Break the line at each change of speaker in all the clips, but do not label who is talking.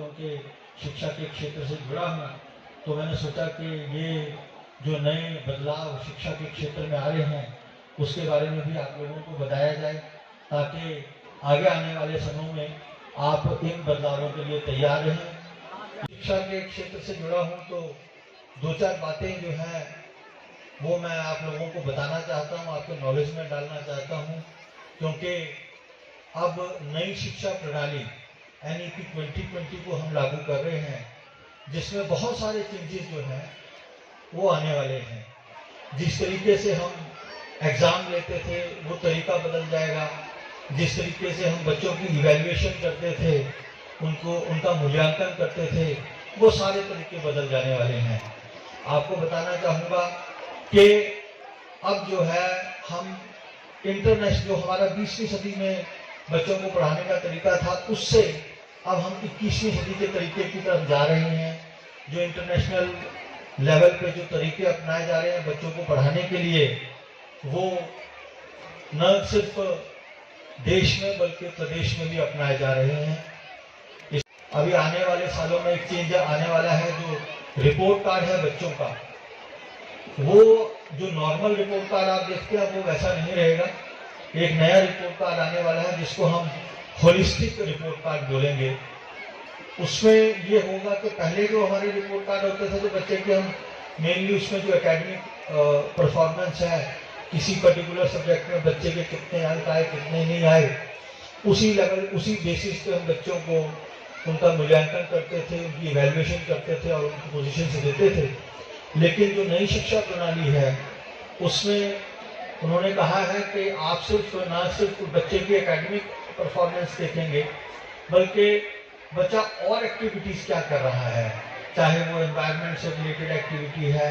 क्योंकि शिक्षा के क्षेत्र से जुड़ा हूँ, तो मैंने सोचा कि ये जो नए बदलाव शिक्षा के क्षेत्र में आ रहे हैं उसके बारे में भी आप लोगों को बताया जाए, ताकि आगे आने वाले समय में आप इन बदलावों के लिए तैयार रहें। शिक्षा के क्षेत्र से जुड़ा हूँ तो दो चार बातें जो हैं वो मैं आप लोगों को बताना चाहता हूँ, आपके नॉलेज में डालना चाहता हूँ, क्योंकि अब नई शिक्षा प्रणाली NEP 2020 को हम लागू कर रहे हैं, जिसमें बहुत सारे चेंजेस जो हैं वो आने वाले हैं। जिस तरीके से हम एग्जाम लेते थे वो तरीका बदल जाएगा, जिस तरीके से हम बच्चों की इवैल्यूएशन करते थे, उनका मूल्यांकन करते थे, वो सारे तरीके बदल जाने वाले हैं। आपको बताना चाहूँगा कि अब जो है हम इंटरनेशनल जो हमारा 20वीं सदी में बच्चों को पढ़ाने का तरीका था, उससे अब हम 21वीं सदी के तरीके की तरफ जा रहे हैं। जो इंटरनेशनल लेवल पे जो तरीके अपनाए जा रहे हैं बच्चों को पढ़ाने के लिए, वो न सिर्फ देश में बल्कि प्रदेश में भी अपनाए जा रहे हैं। अभी आने वाले सालों में एक चेंज आने वाला है, जो रिपोर्ट कार्ड है बच्चों का, वो जो नॉर्मल रिपोर्ट कार्ड आप देखते हैं वो वैसा नहीं रहेगा। एक नया रिपोर्ट कार्ड आने वाला है जिसको हम होलिस्टिक रिपोर्ट कार्ड बोलेंगे। उसमें ये होगा कि पहले जो हमारे रिपोर्ट कार्ड होते थे तो बच्चे के हम मेनली उसमें जो एकेडमिक परफॉर्मेंस है, किसी पर्टिकुलर सब्जेक्ट में बच्चे के कितने अंक आए कितने नहीं आए, उसी लेवल उसी बेसिस पे हम बच्चों को उनका मूल्यांकन करते थे, उनकी इवैल्यूएशन करते थे और उनकी पोजीशन से देते थे। लेकिन जो नई शिक्षा प्रणाली है उसमें उन्होंने कहा है कि आप ना सिर्फ बच्चे की एकेडमिक परफॉर्मेंस देखेंगे, बल्कि बच्चा और एक्टिविटीज क्या कर रहा है, चाहे वो एनवायरनमेंट से रिलेटेड एक्टिविटी है,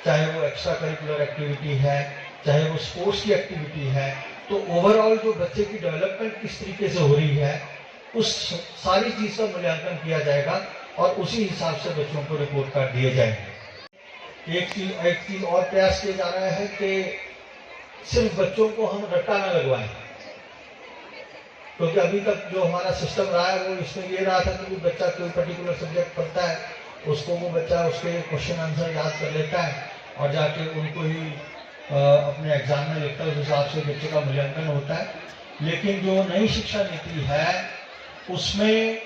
चाहे वो एक्स्ट्रा करिकुलर एक्टिविटी है, चाहे वो स्पोर्ट्स की एक्टिविटी है, तो ओवरऑल जो बच्चे की डेवलपमेंट किस तरीके से हो रही है उस सारी चीज का मूल्यांकन किया जाएगा और उसी हिसाब से बच्चों को रिपोर्ट कार्ड दिए जाएंगे। एक चीज और प्रयास किया जा रहा है कि सिर्फ बच्चों को हम रट्टा न लगवाएं, क्योंकि अभी तक जो हमारा सिस्टम रहा है वो इसमें ये रहा था कि बच्चा कोई पर्टिकुलर सब्जेक्ट पढ़ता है, उसको वो बच्चा उसके क्वेश्चन आंसर याद कर लेता है और जाके उनको ही अपने एग्जाम में लिखता है, उस हिसाब से बच्चे का मूल्यांकन होता है। लेकिन जो नई शिक्षा नीति है उसमें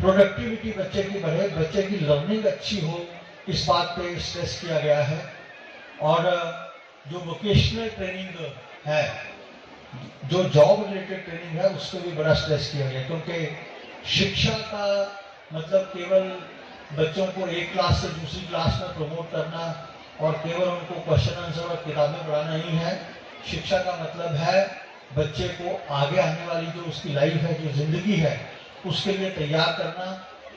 प्रोडक्टिविटी बच्चे की बढ़े, बच्चे की लर्निंग अच्छी हो, इस बात पे स्ट्रेस किया गया है। और जो वोकेशनल ट्रेनिंग है, जो जॉब रिलेटेड ट्रेनिंग है, उस पर भी बड़ा स्ट्रेस किया गया, क्योंकि शिक्षा का मतलब केवल बच्चों को एक क्लास से दूसरी क्लास में प्रमोट करना और केवल उनको क्वेश्चन आंसर और किताबें पढ़ाना नहीं है। शिक्षा का मतलब है बच्चे को आगे आने वाली जो उसकी लाइफ है, जो जिंदगी है, उसके लिए तैयार करना।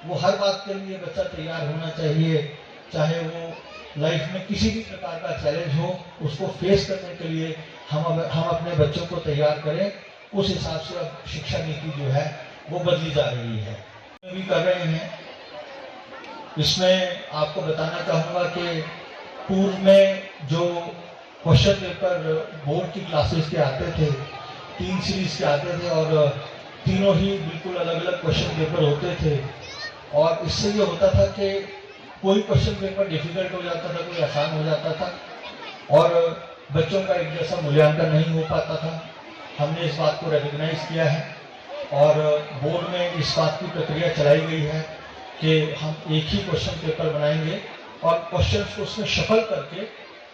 वो हर बात के लिए बच्चा तैयार होना चाहिए, चाहे वो लाइफ में किसी भी प्रकार का चैलेंज हो, उसको फेस करने के लिए हम अपने बच्चों को तैयार करें। उस हिसाब से अब शिक्षा नीति जो है वो बदली जा रही है, भी कर रहे हैं। इसमें आपको बताना चाहूँगा कि पूर्व में जो क्वेश्चन पेपर बोर्ड की क्लासेस के आते थे, 3 सीरीज के आते थे और तीनों ही बिल्कुल अलग अलग क्वेश्चन पेपर होते थे, और इससे ये होता था कि कोई क्वेश्चन पेपर डिफिकल्ट हो जाता था, कोई आसान हो जाता था और बच्चों का एक जैसा मूल्यांकन नहीं हो पाता था। हमने इस बात को रिकॉग्नाइज किया है और बोर्ड में इस बात की प्रक्रिया चलाई गई है कि हम एक ही क्वेश्चन पेपर बनाएंगे और क्वेश्चंस को उसमें शफल करके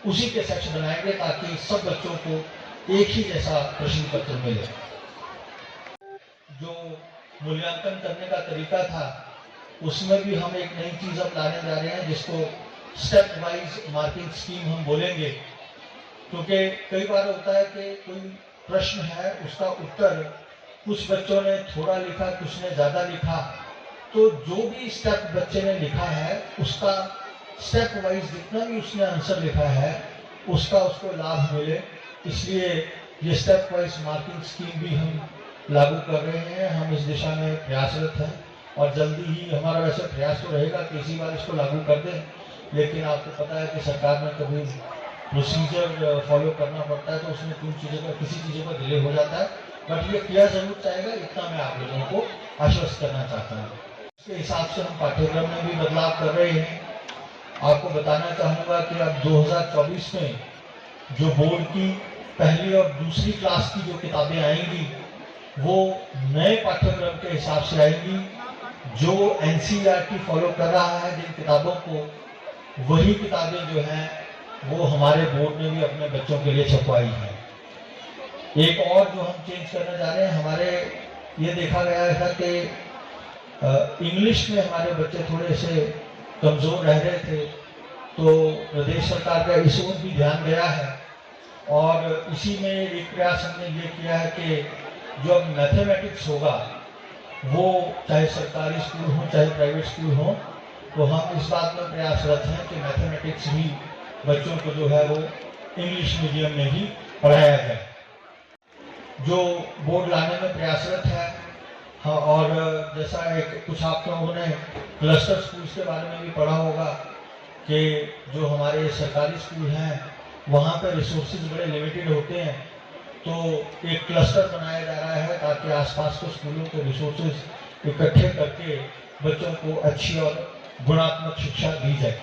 उसी के सेट्स बनाएंगे, ताकि सब बच्चों को एक ही जैसा प्रश्न पत्र मिले। जो मूल्यांकन करने का तरीका था उसमें भी हम एक नई चीज अब लाने जा रहे हैं, जिसको स्टेप वाइज मार्किंग स्कीम हम बोलेंगे। क्योंकि कई बार होता है कि कोई प्रश्न है, उसका उत्तर कुछ बच्चों ने थोड़ा लिखा, कुछ ने ज्यादा लिखा, तो जो भी स्टेप बच्चे ने लिखा है उसका स्टेप वाइज जितना भी उसने आंसर लिखा है उसका उसको लाभ मिले। इसलिए ये स्टेप वाइज मार्किंग स्कीम भी हम लागू कर रहे हैं। हम इस दिशा में प्रयासरत हैं और जल्दी ही हमारा वैसे प्रयास तो रहेगा कि इसी बार इसको लागू कर दें, लेकिन आपको पता है कि सरकार में कभी प्रोसीजर फॉलो करना पड़ता है, तो उसमें किसी चीज़ों का डिले हो जाता है। बट ये किया जरूर चाहेगा, इतना मैं आप लोगों को आश्वस्त करना चाहता हूँ। उसके हिसाब से हम पाठ्यक्रम में भी बदलाव कर रहे हैं। आपको बताना चाहूँगा कि अब 2024 में जो बोर्ड की पहली और दूसरी क्लास की जो किताबें आएंगी वो नए पाठ्यक्रम के हिसाब से आएंगी। जो एनसीईआरटी फॉलो कर रहा है जिन किताबों को, वही किताबें जो हैं वो हमारे बोर्ड ने भी अपने बच्चों के लिए छपवाई है। एक और जो हम चेंज करने जा रहे हैं, हमारे ये देखा गया था कि इंग्लिश में हमारे बच्चे थोड़े से कमज़ोर रह रहे थे, तो प्रदेश सरकार का इस ओर भी ध्यान गया है और इसी में एक प्रयास हमने ये किया है कि जो अब मैथमेटिक्स होगा वो चाहे सरकारी स्कूल हो चाहे प्राइवेट स्कूल हो, तो हम इस बात में प्रयासरत हैं कि मैथमेटिक्स भी बच्चों को जो है वो इंग्लिश मीडियम में ही पढ़ाया जाए। जो बोर्ड लाने में प्रयासरत है। हाँ, और जैसा एक कुछ आप लोगों ने क्लस्टर स्कूल्स के बारे में भी पढ़ा होगा कि जो हमारे सरकारी स्कूल हैं वहाँ पर रिसोर्सेज बड़े लिमिटेड होते हैं, तो एक क्लस्टर बनाया जा रहा है ताकि आसपास के स्कूलों के रिसोर्सेज इकट्ठे करके बच्चों को अच्छी और गुणात्मक शिक्षा दी जाए।